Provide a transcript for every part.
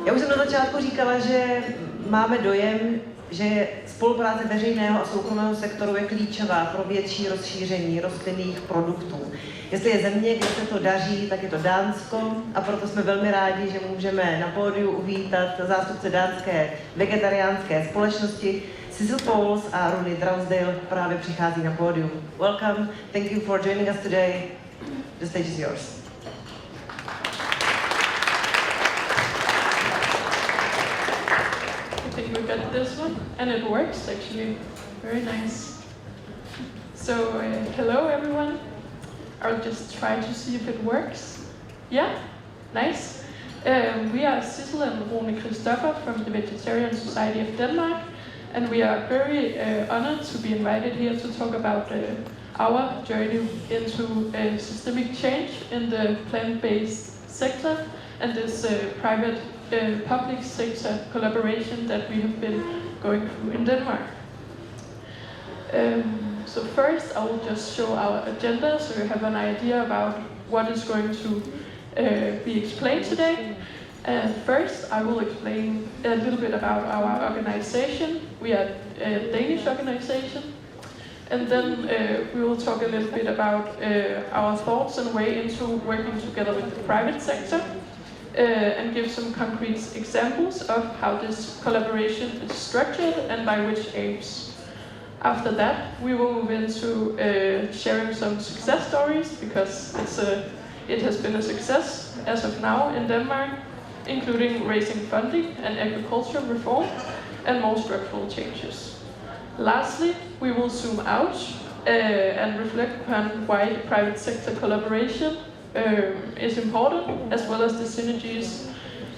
Já už jsem na začátku říkala, že máme dojem, že spolupráce veřejného a soukromého sektoru je klíčová pro větší rozšíření rostlinných produktů. Jestli je země, kde se to daří, tak je to Dánsko a proto jsme velmi rádi, že můžeme na pódiu uvítat zástupce dánské vegetariánské společnosti. Sidsel Poulsen a Rune-Christoffer Dragsdahl právě přichází na pódium. Welcome, thank you for joining us today. The stage is yours. I think we got this one, and it works actually. Very nice. So, hello everyone. I'll just try to see if it works. Yeah? Nice. We are Sidsel and Rune-Christoffer from the Vegetarian Society of Denmark, and we are very honored to be invited here to talk about our journey into systemic change in the plant-based sector and this private public sector collaboration that we have been going through in Denmark. So first I will just show our agenda so you have an idea about what is going to be explained today. First I will explain a little bit about our organization. We are a Danish organization. And then we will talk a little bit about our thoughts and way into working together with the private sector. And give some concrete examples of how this collaboration is structured and by which aims. After that, we will move into sharing some success stories because it has been a success as of now in Denmark, including raising funding and agricultural reform and more structural changes. Lastly, we will zoom out and reflect upon why the private sector collaboration is important, as well as the synergies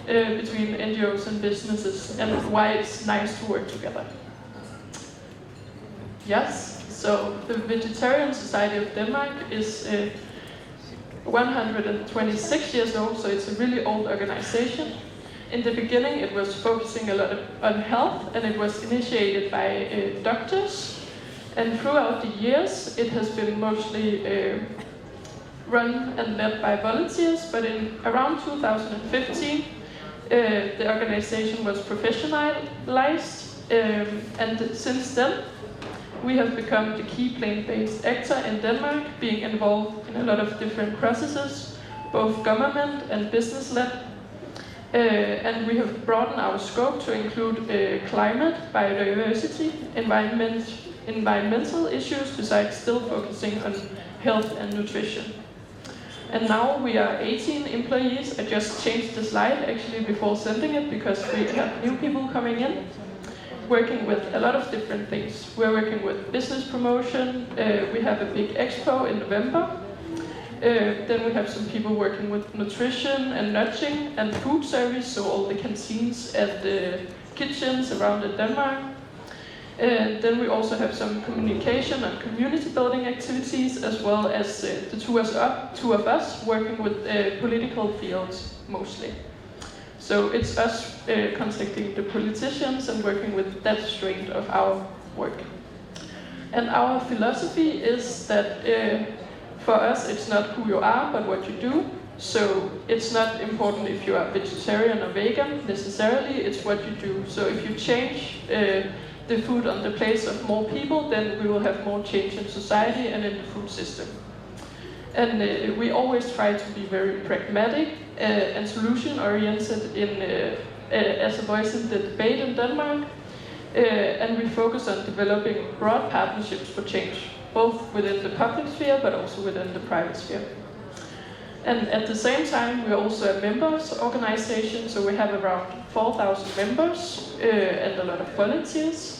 between NGOs and businesses, and why it's nice to work together. Yes, so the Vegetarian Society of Denmark is 126 years old, so it's a really old organization. In the beginning, it was focusing a lot on health, and it was initiated by doctors. And throughout the years, it has been mostly run and led by volunteers, but in around 2015, the organization was professionalized, and since then, we have become the key plant-based actor in Denmark, being involved in a lot of different processes, both government and business-led, and we have broadened our scope to include climate, biodiversity, environmental issues, besides still focusing on health and nutrition. And now we are 18 employees. I just changed the slide actually before sending it because we have new people coming in, working with a lot of different things. We're working with business promotion. We have a big expo in November. Then we have some people working with nutrition and nudging and food service, so all the canteens and the kitchens around in Denmark. Then we also have some communication and community building activities, as well as the two of us working with political fields mostly. So it's us contacting the politicians and working with that strength of our work. And our philosophy is that for us it's not who you are, but what you do. So it's not important if you are vegetarian or vegan necessarily, it's what you do. So if you change the food on the plates of more people, then we will have more change in society and in the food system. And we always try to be very pragmatic and solution-oriented as a voice in the debate in Denmark. And we focus on developing broad partnerships for change, both within the public sphere but also within the private sphere. And at the same time, we're also a members organization, so we have around 4,000 members and a lot of volunteers.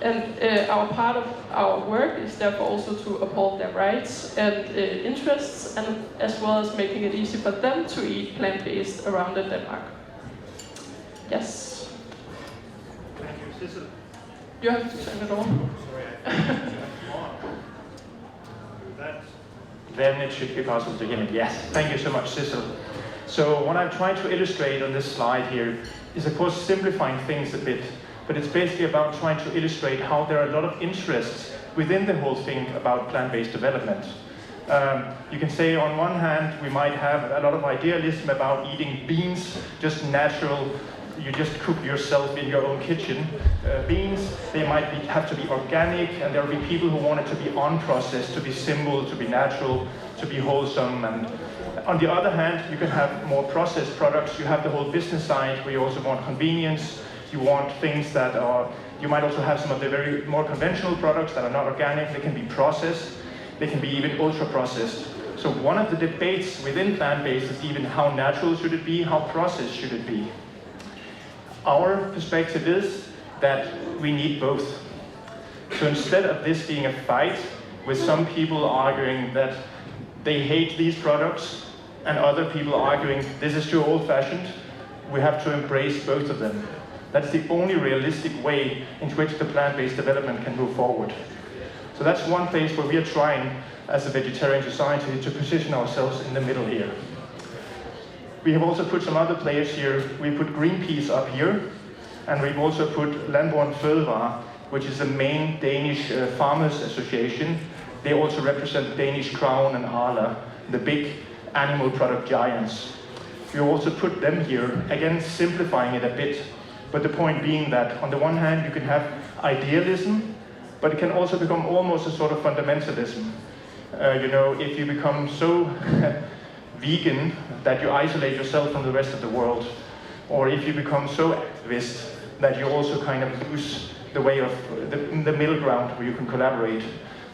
And our part of our work is therefore also to uphold their rights and interests, and as well as making it easy for them to eat plant-based around in Denmark. Yes? Thank you, Sidsel. You have to turn it on. Sorry, then it should be possible to hear me. Yes, thank you so much, Sidsel. So what I'm trying to illustrate on this slide here is, of course, simplifying things a bit, but it's basically about trying to illustrate how there are a lot of interests within the whole thing about plant-based development. You can say on one hand, we might have a lot of idealism about eating beans, just natural, you just cook yourself in your own kitchen. Beans, they might have to be organic, and there will be people who want it to be unprocessed, to be simple, to be natural, to be wholesome. And on the other hand, you can have more processed products. You have the whole business side where you also want convenience. You want things that are, you might also have some of the very more conventional products that are not organic. They can be processed. They can be even ultra-processed. So one of the debates within plant-based is even how natural should it be, how processed should it be. Our perspective is that we need both. So instead of this being a fight with some people arguing that they hate these products and other people arguing this is too old-fashioned, we have to embrace both of them. That's the only realistic way in which the plant-based development can move forward. So that's one place where we are trying, as a vegetarian society, to position ourselves in the middle here. We have also put some other players here. We put Greenpeace up here, and we've also put Landbrug Fødevarer, which is the main Danish farmers association. They also represent the Danish Crown and Arla, the big animal product giants. We also put them here, again simplifying it a bit, but the point being that on the one hand you can have idealism, but it can also become almost a sort of fundamentalism. If you become so vegan that you isolate yourself from the rest of the world, or if you become so activist that you also kind of lose the way of the middle ground where you can collaborate.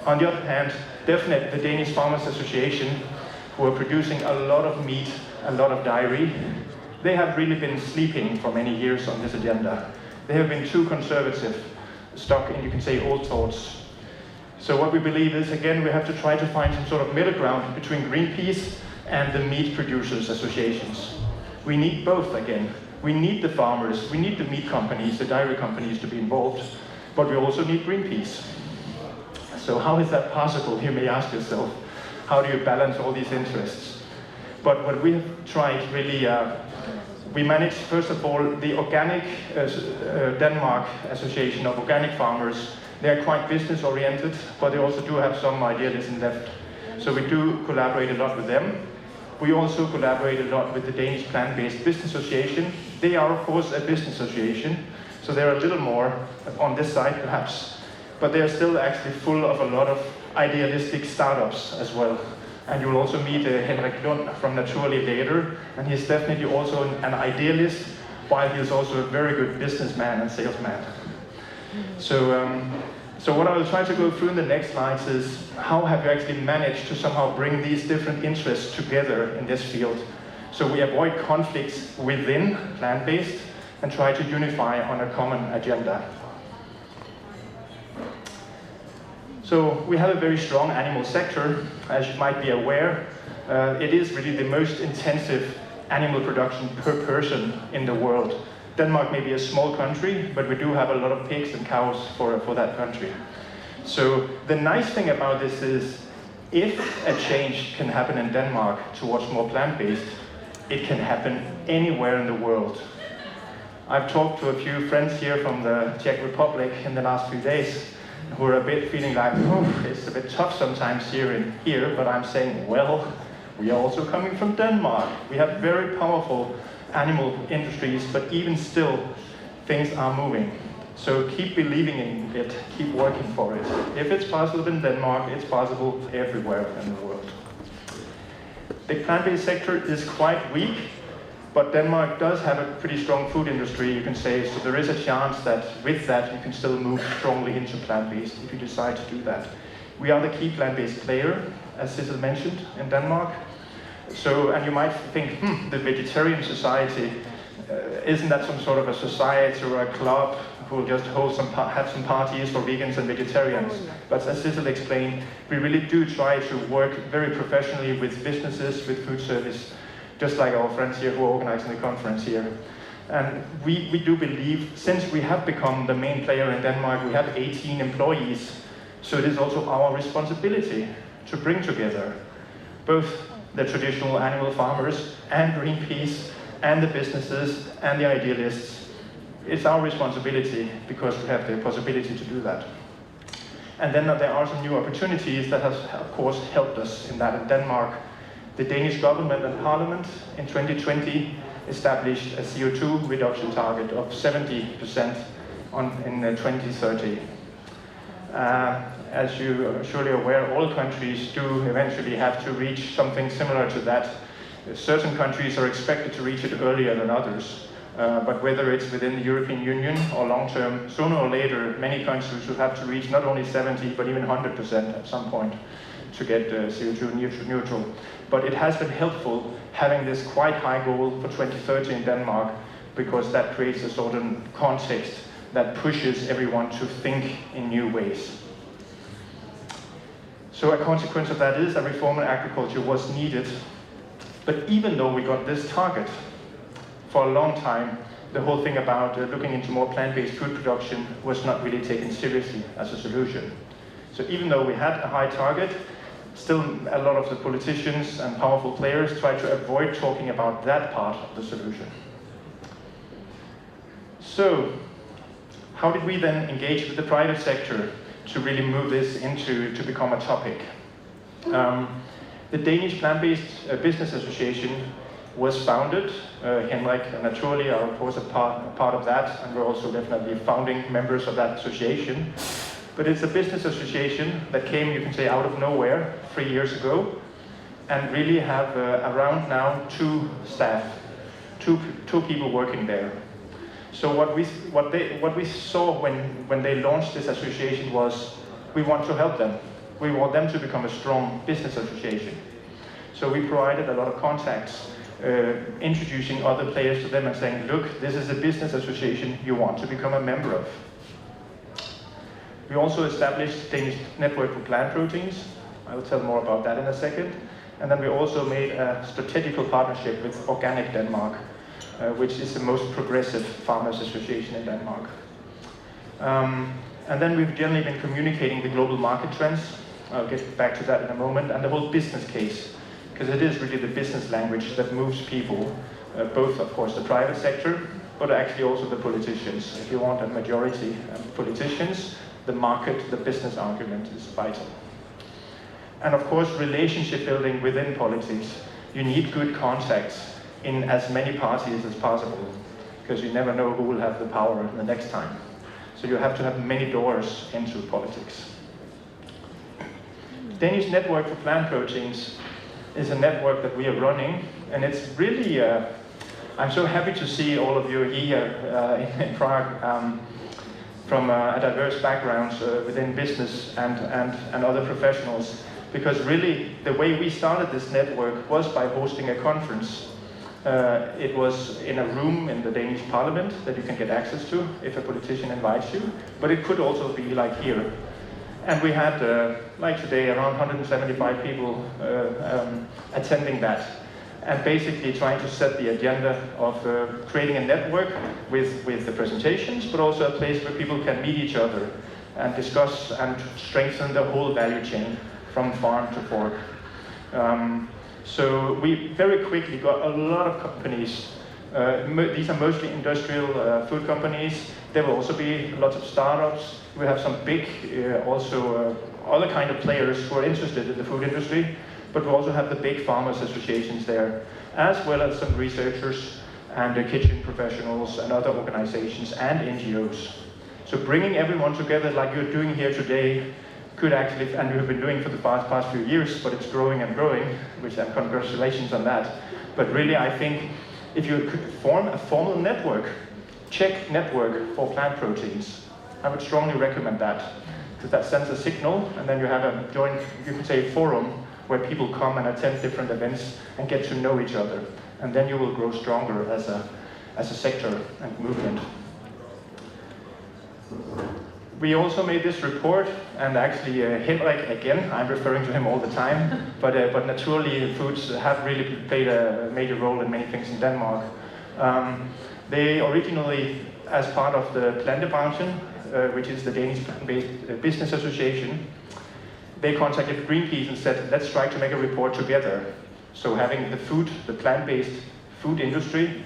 On the other hand, definitely the Danish Farmers Association, who are producing a lot of meat, a lot of dairy, they have really been sleeping for many years on this agenda. They have been too conservative, stuck in, you can say, old thoughts. So what we believe is, again, we have to try to find some sort of middle ground between Greenpeace and the meat producers associations. We need both again. We need the farmers, we need the meat companies, the dairy companies to be involved, but we also need Greenpeace. So how is that possible, you may ask yourself? How do you balance all these interests? But what we have tried really, we managed, first of all, the Organic Denmark Association of Organic Farmers. They are quite business oriented, but they also do have some idealism left. So we do collaborate a lot with them. We also collaborate a lot with the Danish Plant-Based Business Association. They are, of course, a business association, so they're a little more on this side, perhaps. But they are still actually full of a lot of idealistic startups as well. And you will also meet Henrik Lund from Naturally later, and he's definitely also an idealist, while he is also a very good businessman and salesman. So what I will try to go through in the next slides is how have you actually managed to somehow bring these different interests together in this field, so we avoid conflicts within plant-based and try to unify on a common agenda. So we have a very strong animal sector, as you might be aware. It is really the most intensive animal production per person in the world. Denmark may be a small country, but we do have a lot of pigs and cows for that country. So the nice thing about this is, if a change can happen in Denmark towards more plant-based, it can happen anywhere in the world. I've talked to a few friends here from the Czech Republic in the last few days, who are a bit feeling like, oh, it's a bit tough sometimes here, but I'm saying, well, we are also coming from Denmark. We have very powerful animal industries, but even still, things are moving. So keep believing in it, keep working for it. If it's possible in Denmark, it's possible everywhere in the world. The plant-based sector is quite weak, but Denmark does have a pretty strong food industry, you can say, so there is a chance that with that you can still move strongly into plant-based if you decide to do that. We are the key plant-based player, as Sidsel mentioned, in Denmark. So, and you might think, the vegetarian society, isn't that some sort of a society or a club who will just have some parties for vegans and vegetarians? But as Sidsel explained, we really do try to work very professionally with businesses, with food service, just like our friends here who are organizing the conference here. And we do believe, since we have become the main player in Denmark, we have 18 employees, so it is also our responsibility to bring together both the traditional animal farmers and Greenpeace and the businesses and the idealists. It's our responsibility because we have the possibility to do that. And then there are some new opportunities that has, of course, helped us in that. In Denmark, the Danish government and parliament in 2020 established a CO2 reduction target of 70% in 2030. As you are surely aware, all countries do eventually have to reach something similar to that. Certain countries are expected to reach it earlier than others, but whether it's within the European Union or long term, sooner or later, many countries will have to reach not only 70, but even 100% at some point to get CO2 neutral. But it has been helpful having this quite high goal for 2030 in Denmark, because that creates a sort of context that pushes everyone to think in new ways. So a consequence of that is that reform in agriculture was needed. But even though we got this target, for a long time, the whole thing about looking into more plant-based food production was not really taken seriously as a solution. So even though we had a high target, still a lot of the politicians and powerful players tried to avoid talking about that part of the solution. So, how did we then engage with the private sector to really move this to become a topic? The Danish Plant-Based Business Association was founded. Henrik and naturally are of course a part of that, and we're also definitely founding members of that association. But it's a business association that came, you can say, out of nowhere 3 years ago, and really have around now 2 staff, two people working there. So what we saw when they launched this association was, we want to help them. We want them to become a strong business association. So we provided a lot of contacts, introducing other players to them and saying, look, this is a business association you want to become a member of. We also established Danish Network for Plant Proteins. I will tell more about that in a second. And then we also made a strategical partnership with Organic Denmark, which is the most progressive farmers association in Denmark. And then we've generally been communicating the global market trends. I'll get back to that in a moment, and the whole business case, because it is really the business language that moves people, both of course the private sector, but actually also the politicians. If you want a majority of politicians, the market, the business argument is vital. And of course, relationship building within politics. You need good contacts in as many parties as possible, because you never know who will have the power the next time. So you have to have many doors into politics. Danish Network for Plant Proteins is a network that we are running, and it's really, I'm so happy to see all of you here in Prague from a diverse backgrounds within business and other professionals, because really the way we started this network was by hosting a conference. It was in a room in the Danish parliament that you can get access to if a politician invites you, but it could also be like here. And we had, like today, around 175 people attending that, and basically trying to set the agenda of creating a network with the presentations, but also a place where people can meet each other and discuss and strengthen the whole value chain from farm to fork. So we very quickly got a lot of companies. These are mostly industrial food companies. There will also be lots of startups. We have some big, also other kind of players who are interested in the food industry, but we also have the big farmers associations there, as well as some researchers and kitchen professionals and other organizations and NGOs. So bringing everyone together like you're doing here today could actually, and we have been doing for the past few years, but it's growing and growing, which and congratulations on that. But really, I think if you could form a formal network, Czech network for plant proteins, I would strongly recommend that, because that sends a signal, and then you have a joint, you could say, forum where people come and attend different events and get to know each other, and then you will grow stronger as a sector and movement. We also made this report, and actually Henrik, again, I'm referring to him all the time, but naturally foods have really played a major role in many things in Denmark. They originally, as part of the Plantebranchen, which is the Danish Plant-Based Business Association, they contacted Greenpeace and said, let's try to make a report together. So having the plant-based food industry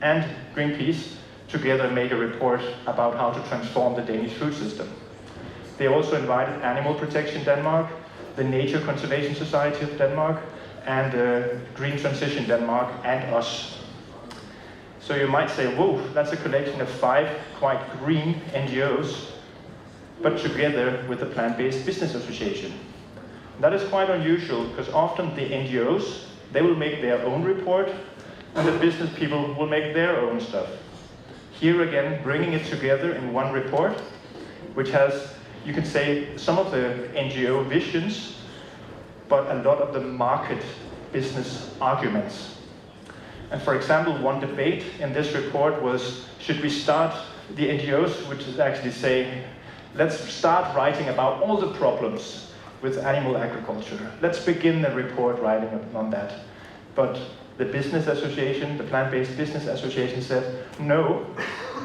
and Greenpeace together make a report about how to transform the Danish food system. They also invited Animal Protection Denmark, the Nature Conservation Society of Denmark, and Green Transition Denmark, and us. So you might say, whoa, that's a collection of 5 quite green NGOs, but together with the Plant-Based Business Association. That is quite unusual, because often the NGOs, they will make their own report, and the business people will make their own stuff. Here again, bringing it together in one report, which has, you can say, some of the NGO visions, but a lot of the market business arguments. And for example, one debate in this report was, should we start, the NGOs which is actually say, let's start writing about all the problems with animal agriculture. Let's begin the report writing on that. But the business association, the Plant-Based Business Association said, no,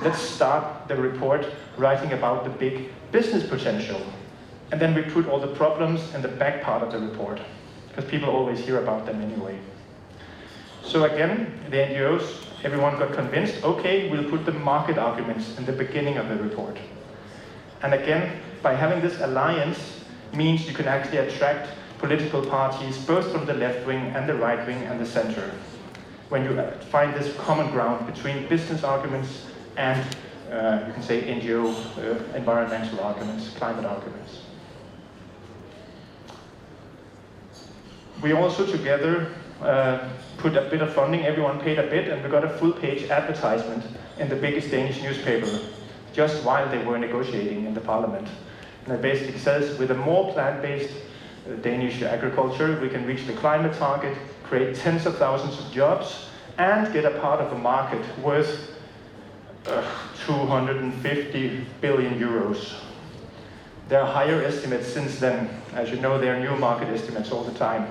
let's start the report writing about the big business potential. And then we put all the problems in the back part of the report, because people always hear about them anyway. So again, the NGOs, everyone got convinced, okay, we'll put the market arguments in the beginning of the report. And again, by having this alliance means you can actually attract political parties, both from the left wing and the right wing and the center, when you find this common ground between business arguments and, you can say, NGO environmental arguments, climate arguments. We also together put a bit of funding, everyone paid a bit, and we got a full-page advertisement in the biggest Danish newspaper, just while they were negotiating in the parliament. And it basically says, with a more plant-based Danish agriculture, we can reach the climate target, create tens of thousands of jobs, and get a part of a market worth 250 billion euros. There are higher estimates since then. As you know, there are new market estimates all the time.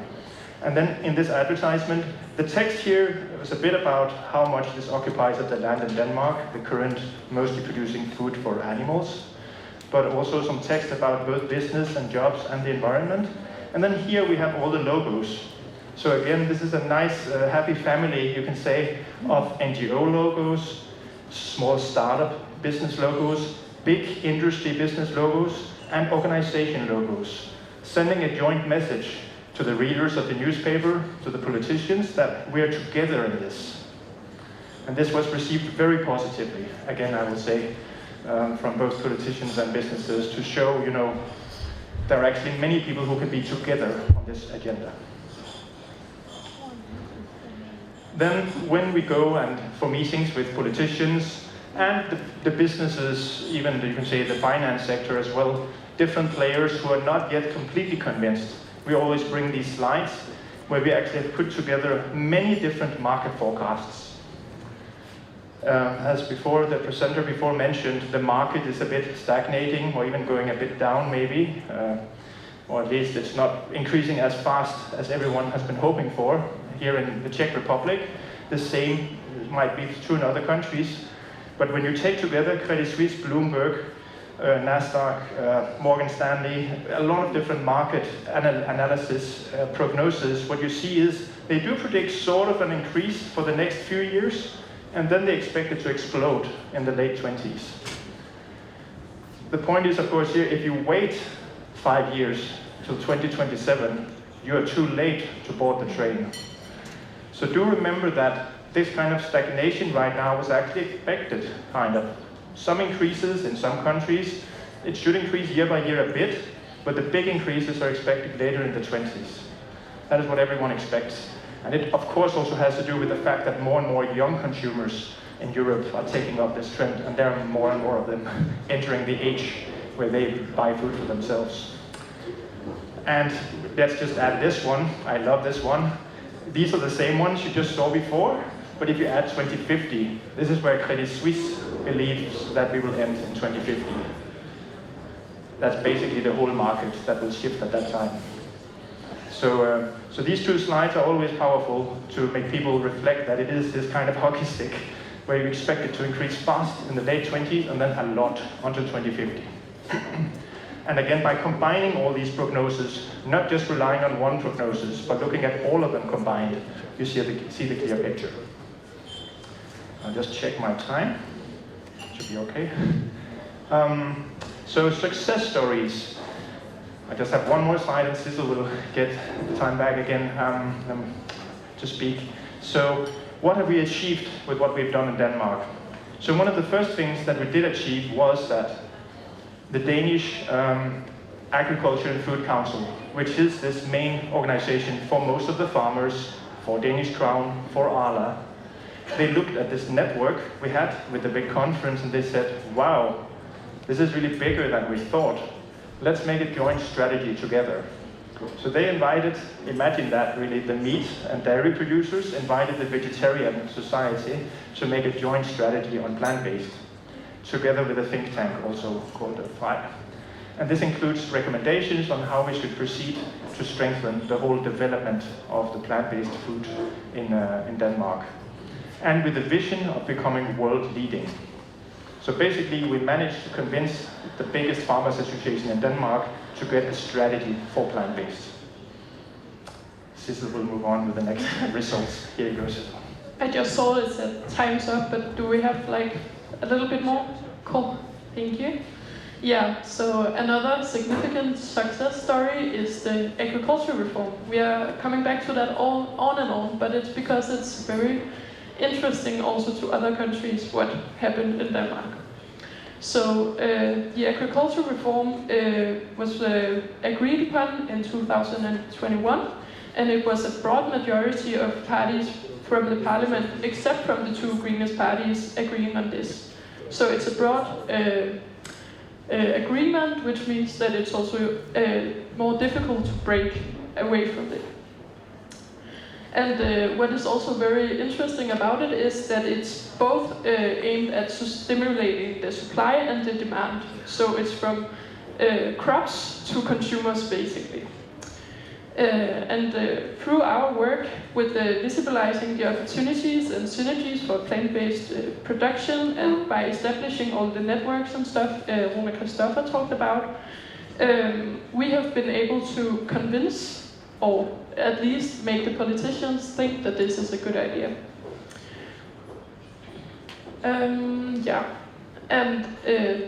And then in this advertisement, the text here was a bit about how much this occupies of the land in Denmark, the current mostly producing food for animals, but also some text about both business and jobs and the environment. And then here we have all the logos. So again, this is a nice, happy family, you can say, of NGO logos, small startup business logos, big industry business logos, and organization logos, sending a joint message to the readers of the newspaper, to the politicians, that we are together in this. And this was received very positively, again, I would say, from both politicians and businesses, to show, you know, there are actually many people who can be together on this agenda. Then when we go and for meetings with politicians and the businesses, even you can say the finance sector as well, different players who are not yet completely convinced, we always bring these slides where we actually have put together many different market forecasts. As before, the presenter before mentioned, the market is a bit stagnating or even going a bit down maybe, or at least it's not increasing as fast as everyone has been hoping for. Here in the Czech Republic, the same might be true in other countries, but when you take together Credit Suisse, Bloomberg, Nasdaq, Morgan Stanley, a lot of different market analysis prognosis, what you see is they do predict sort of an increase for the next few years, and then they expect it to explode in the late 20s. The point is, of course, here, if you wait 5 years till 2027, you are too late to board the train. So do remember that this kind of stagnation right now was actually expected, kind of. Some increases in some countries. It should increase year by year a bit, but the big increases are expected later in the 20s. That is what everyone expects. And it, of course, also has to do with the fact that more and more young consumers in Europe are taking up this trend, and there are more and more of them entering the age where they buy food for themselves. And let's just add this one. I love this one. These are the same ones you just saw before, but if you add 2050, this is where Credit Suisse believes that we will end in 2050. That's basically the whole market that will shift at that time. So these two slides are always powerful to make people reflect that it is this kind of hockey stick where you expect it to increase fast in the late 20s and then a lot until 2050. And again, by combining all these prognoses, not just relying on one prognosis, but looking at all of them combined, you see the clear picture. I'll just check my time. Should be okay. So success stories. I just have one more slide and Sidsel will get the time back again to speak. So what have we achieved with what we've done in Denmark? So one of the first things that we did achieve was that the Danish Agriculture and Food Council, which is this main organization for most of the farmers, for Danish Crown, for Arla, they looked at this network we had with the big conference and they said, wow, this is really bigger than we thought. Let's make a joint strategy together. So they invited, imagine that really, the meat and dairy producers invited the vegetarian society to make a joint strategy on plant-based, together with a think tank also called FIRE. And this includes recommendations on how we should proceed to strengthen the whole development of the plant-based food in Denmark. And with the vision of becoming world leading. So basically we managed to convince the biggest farmers association in Denmark to get a strategy for plant-based. Sidsel will move on with the next results. Here it goes. I just saw it said time's up, but do we have like a little bit more? Cool, thank you. Yeah, so another significant success story is the agriculture reform. We are coming back to that on and on, but it's because it's very interesting also to other countries what happened in Denmark. So the agriculture reform was agreed upon in 2021, and it was a broad majority of parties from the parliament, except from the two greenest parties, agreeing on this. So it's a broad agreement, which means that it's also more difficult to break away from it. And what is also very interesting about it is that it's both aimed at stimulating the supply and the demand. So it's from crops to consumers, basically. And through our work with visibilizing the opportunities and synergies for plant-based production, and by establishing all the networks and stuff Rune-Christoffer talked about, we have been able to convince, or at least make the politicians think that this is a good idea.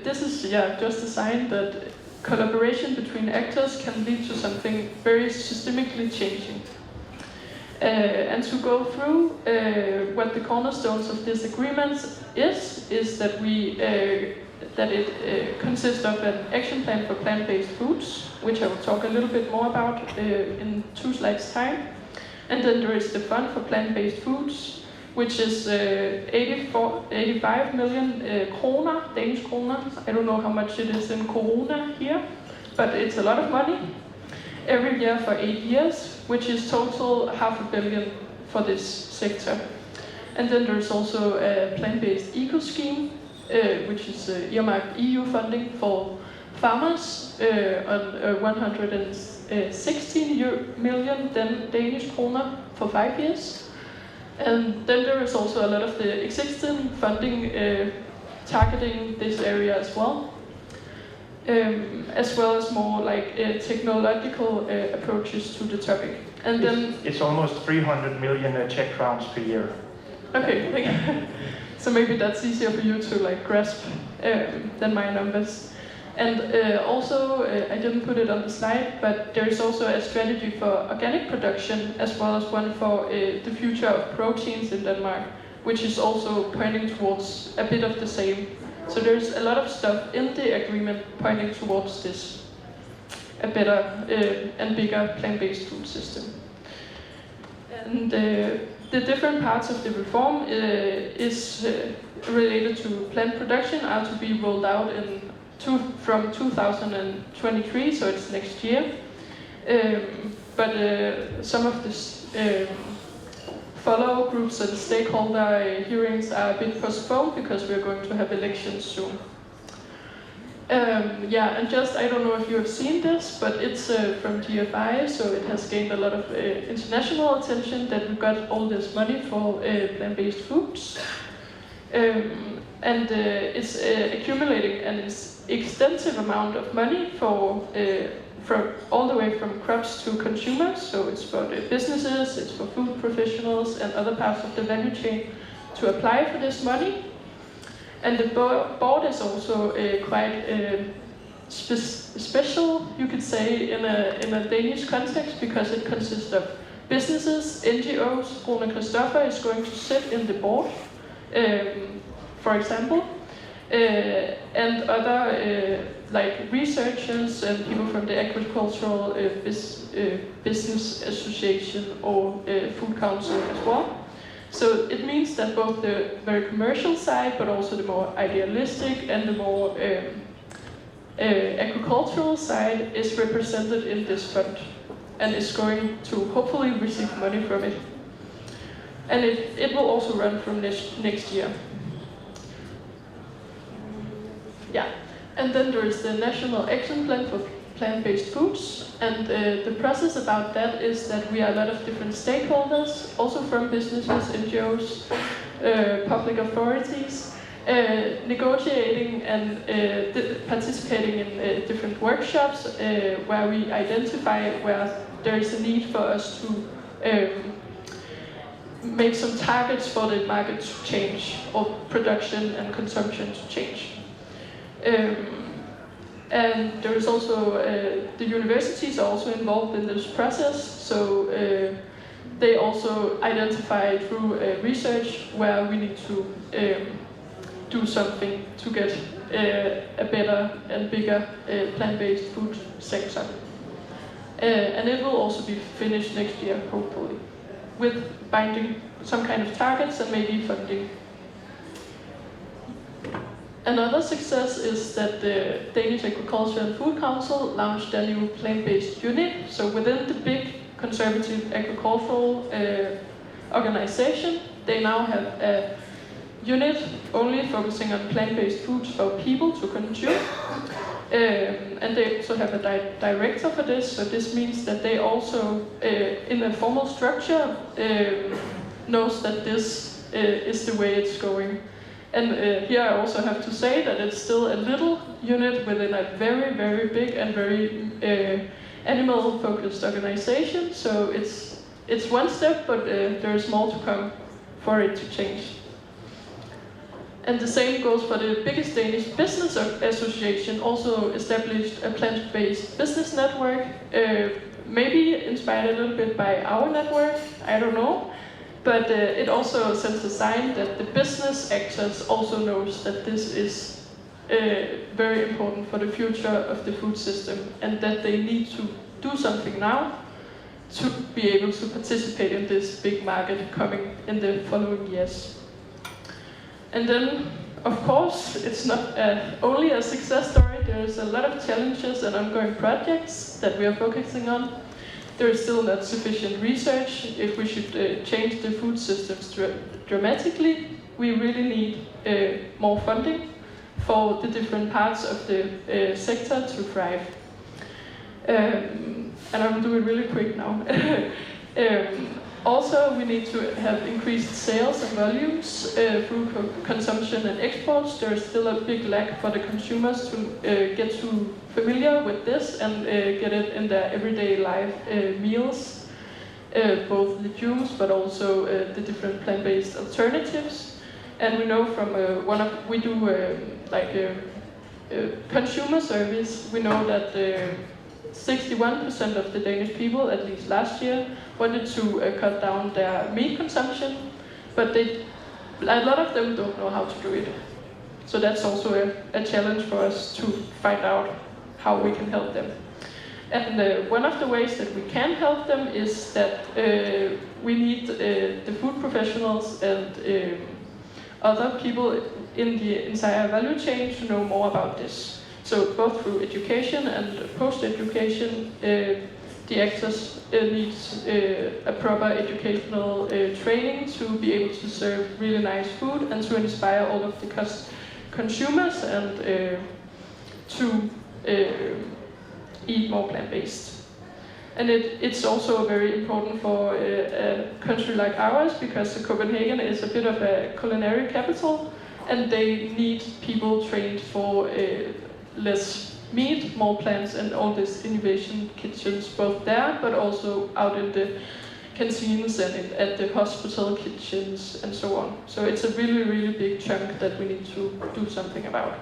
This is just a sign that collaboration between actors can lead to something very systemically changing. And to go through what the cornerstones of this agreement is that it consists of an action plan for plant-based foods, which I will talk a little bit more about in 2 slides' time. And then there is the fund for plant-based foods, which is 85 million kroner, Danish kroner. I don't know how much it is in corona here, but it's a lot of money every year for 8 years, which is total 500 million for this sector. And then there's also a plant-based eco scheme, which is earmarked EU funding for farmers on 116 million Danish kroner for 5 years. And then there is also a lot of the existing funding targeting this area as well as more like technological approaches to the topic. And then it's almost 300 million Czech crowns per year. Okay, so maybe that's easier for you to like grasp than my numbers. And also, I didn't put it on the slide, but there is also a strategy for organic production, as well as one for the future of proteins in Denmark, which is also pointing towards a bit of the same. So there's a lot of stuff in the agreement pointing towards this, a better and bigger plant-based food system. And the different parts of the reform is related to plant production are to be rolled out from 2023, so it's next year. But some of the follow groups and stakeholder hearings are a bit postponed because we're going to have elections soon. And just, I don't know if you have seen this, but it's from GFI, so it has gained a lot of international attention that we got all this money for plant-based foods. And it's accumulating an extensive amount of money from all the way from crops to consumers. So it's for the businesses, it's for food professionals and other parts of the value chain to apply for this money. And the board is also quite special, you could say, in a Danish context, because it consists of businesses, NGOs. Rune-Christoffer is going to sit in the board, for example, and other like researchers and people from the agricultural business association or food council as well. So it means that both the very commercial side, but also the more idealistic and the more agricultural side is represented in this fund, and is going to hopefully receive money from it. And it will also run from next year. Yeah, and then there is the National Action Plan for Plant-Based Foods, and the process about that is that we are a lot of different stakeholders, also from businesses, NGOs, public authorities, negotiating and participating in different workshops where we identify where there is a need for us to make some targets for the market to change, or production and consumption to change. And there is also, the universities are also involved in this process, so they also identify through research where we need to do something to get a better and bigger plant-based food sector. And it will also be finished next year, hopefully, with binding some kind of targets and maybe funding. Another success is that the Danish Agriculture and Food Council launched a new plant-based unit. So within the big conservative agricultural organization, they now have a unit only focusing on plant-based foods for people to consume. And they also have a director for this, so this means that they also, in a formal structure, knows that this is the way it's going. And here I also have to say that it's still a little unit within a very, very big and very animal-focused organization. So it's one step, but there's more to come for it to change. And the same goes for the biggest Danish business association, also established a plant-based business network, maybe inspired a little bit by our network, I don't know. But it also sends a sign that the business actors also knows that this is very important for the future of the food system, and that they need to do something now to be able to participate in this big market coming in the following years. And then, of course, it's not only a success story. There's a lot of challenges and ongoing projects that we are focusing on. There is still not sufficient research. If we should change the food systems dramatically, we really need more funding for the different parts of the sector to thrive. And I will do it really quick now. Also, we need to have increased sales and volumes through consumption and exports. There is still a big lack for the consumers to get too familiar with this and get it in their everyday life meals, both legumes but also the different plant-based alternatives. And we know from we do consumer surveys, we know that 61% of the Danish people, at least last year, wanted to cut down their meat consumption, but a lot of them don't know how to do it. So that's also a challenge for us to find out how we can help them. And one of the ways that we can help them is that we need the food professionals and other people in the entire value chain to know more about this. So both through education and post-education, the actors need a proper educational training to be able to serve really nice food and to inspire all of the consumers and to eat more plant-based. And it's also very important for a country like ours, because Copenhagen is a bit of a culinary capital, and they need people trained for less meat, more plants, and all these innovation kitchens, both there but also out in the canteens and at the hospital kitchens and so on. So it's a really, really big chunk that we need to do something about.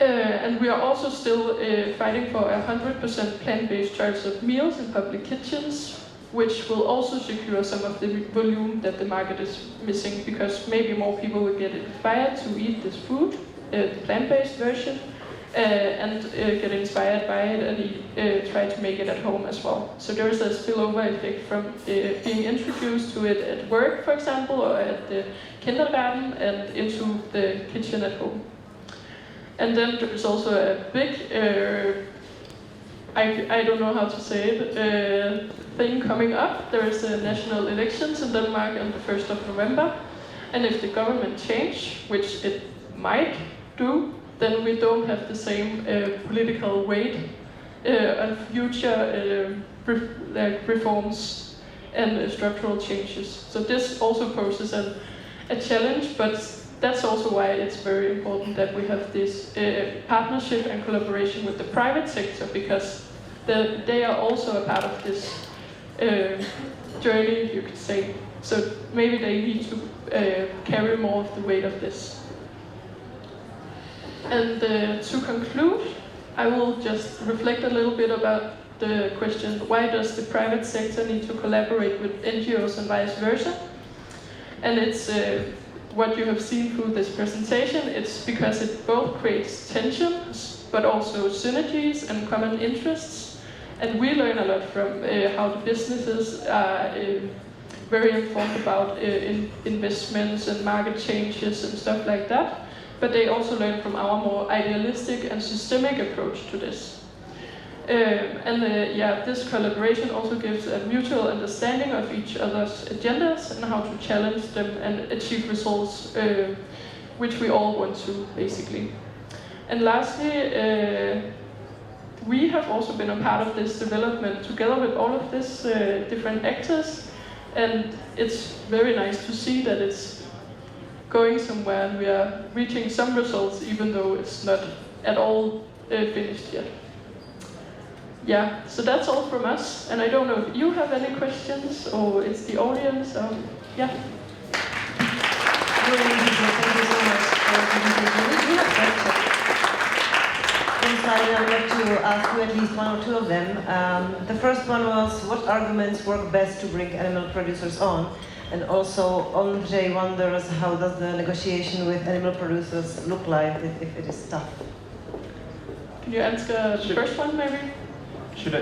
And we are also still fighting for 100% plant-based choice of meals in public kitchens, which will also secure some of the volume that the market is missing, because maybe more people will get inspired to eat this food, the plant-based version, and get inspired by it and try to make it at home as well. So there is a spillover effect from being introduced to it at work, for example, or at the kindergarten, and into the kitchen at home. And then there is also a big, I don't know how to say it, thing coming up. There is the national elections in Denmark on the 1st of November. And if the government change, which it might do, then we don't have the same political weight on future reforms and structural changes. So this also poses a challenge, but that's also why it's very important that we have this partnership and collaboration with the private sector, because they are also a part of this journey, you could say. So maybe they need to carry more of the weight of this. And to conclude, I will just reflect a little bit about the question, why does the private sector need to collaborate with NGOs and vice versa? And it's what you have seen through this presentation. It's because it both creates tensions, but also synergies and common interests. And we learn a lot from how the businesses are very informed about investments and market changes and stuff like that. But they also learn from our more idealistic and systemic approach to this. This collaboration also gives a mutual understanding of each other's agendas and how to challenge them and achieve results which we all want to, basically. And lastly, we have also been a part of this development together with all of these different actors, and it's very nice to see that it's going somewhere and we are reaching some results, even though it's not at all finished yet. Yeah, so that's all from us, and I don't know if you have any questions or it's the audience. Yeah. Thank you so much for the presentation. We have questions. Inside, I would like to ask you at least one or two of them. The first one was, what arguments work best to bring animal producers on? And also, Andre wonders, how does the negotiation with animal producers look like if it is tough? Can you answer the first one, maybe?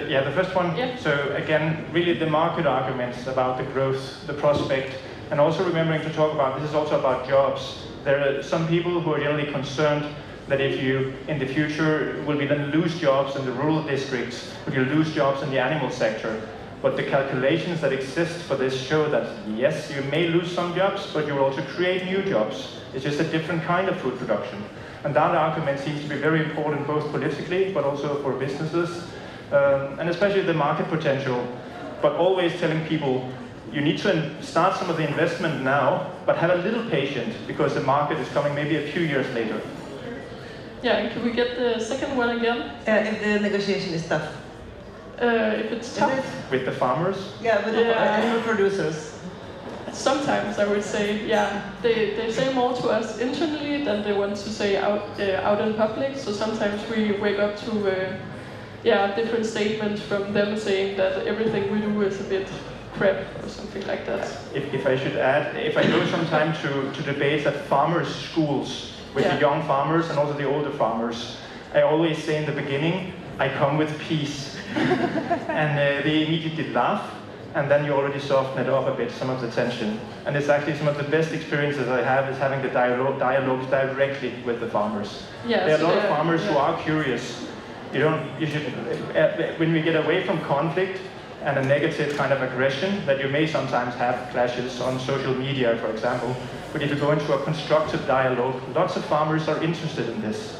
Yeah, the first one. Yeah. So again, really the market arguments about the growth, the prospect, and also remembering to talk about, this is also about jobs. There are some people who are generally concerned that if you, in the future, will we then lose jobs in the rural districts, will you lose jobs in the animal sector? But the calculations that exist for this show that, yes, you may lose some jobs, but you will also create new jobs. It's just a different kind of food production. And that argument seems to be very important, both politically, but also for businesses, and especially the market potential. But always telling people, you need to start some of the investment now, but have a little patience, because the market is coming maybe a few years later. Yeah, and can we get the second one again? If the negotiation is tough. If it's tough? With the farmers? Yeah, with the animal producers. Sometimes I would say, yeah, they say more to us internally than they want to say out in public. So sometimes we wake up to different statements from them saying that everything we do is a bit crap or something like that. If I should add, if I go sometime to debates at farmers' schools with the young farmers and also the older farmers, I always say in the beginning, I come with peace. And they immediately laugh, and then you already soften it up a bit, some of the tension. And it's actually some of the best experiences I have is having the dialogue directly with the farmers. Yes, there are a lot of farmers who are curious. You should, when we get away from conflict and a negative kind of aggression that you may sometimes have clashes on social media, for example, but if you go into a constructive dialogue, lots of farmers are interested in this.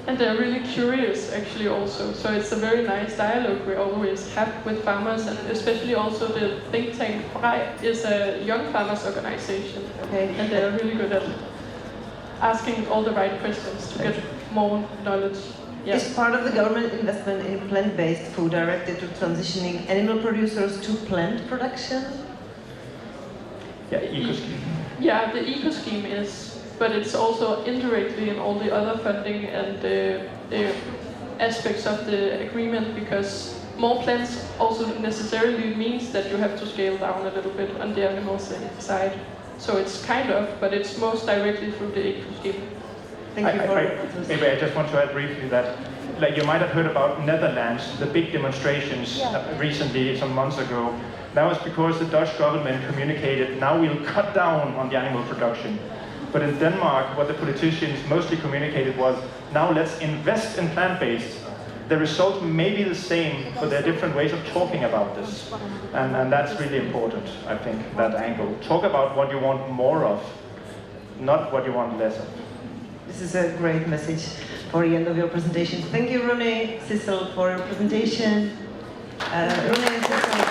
And they're really curious, actually, also. So it's a very nice dialogue we always have with farmers, and especially also the think tank is a young farmers organization. Okay. And they're really good at asking all the right questions to get more knowledge. Yeah. Is part of the government investment in plant-based food directed to transitioning animal producers to plant production? Yeah, eco-scheme. Yeah, the eco-scheme is, but it's also indirectly in all the other funding and the aspects of the agreement, because more plants also necessarily means that you have to scale down a little bit on the animal side. So it's kind of, but it's most directly through the ECO scheme. Thank you for maybe I just want to add briefly that, like, you might have heard about Netherlands, the big demonstrations recently, some months ago. That was because the Dutch government communicated, now we'll cut down on the animal production. But in Denmark, what the politicians mostly communicated was, now let's invest in plant-based. The result may be the same, but there are different ways of talking about this. And that's really important, I think, that angle. Talk about what you want more of, not what you want less of. This is a great message for the end of your presentation. Thank you, Rune, Sidsel, for your presentation. Rune and Sidsel.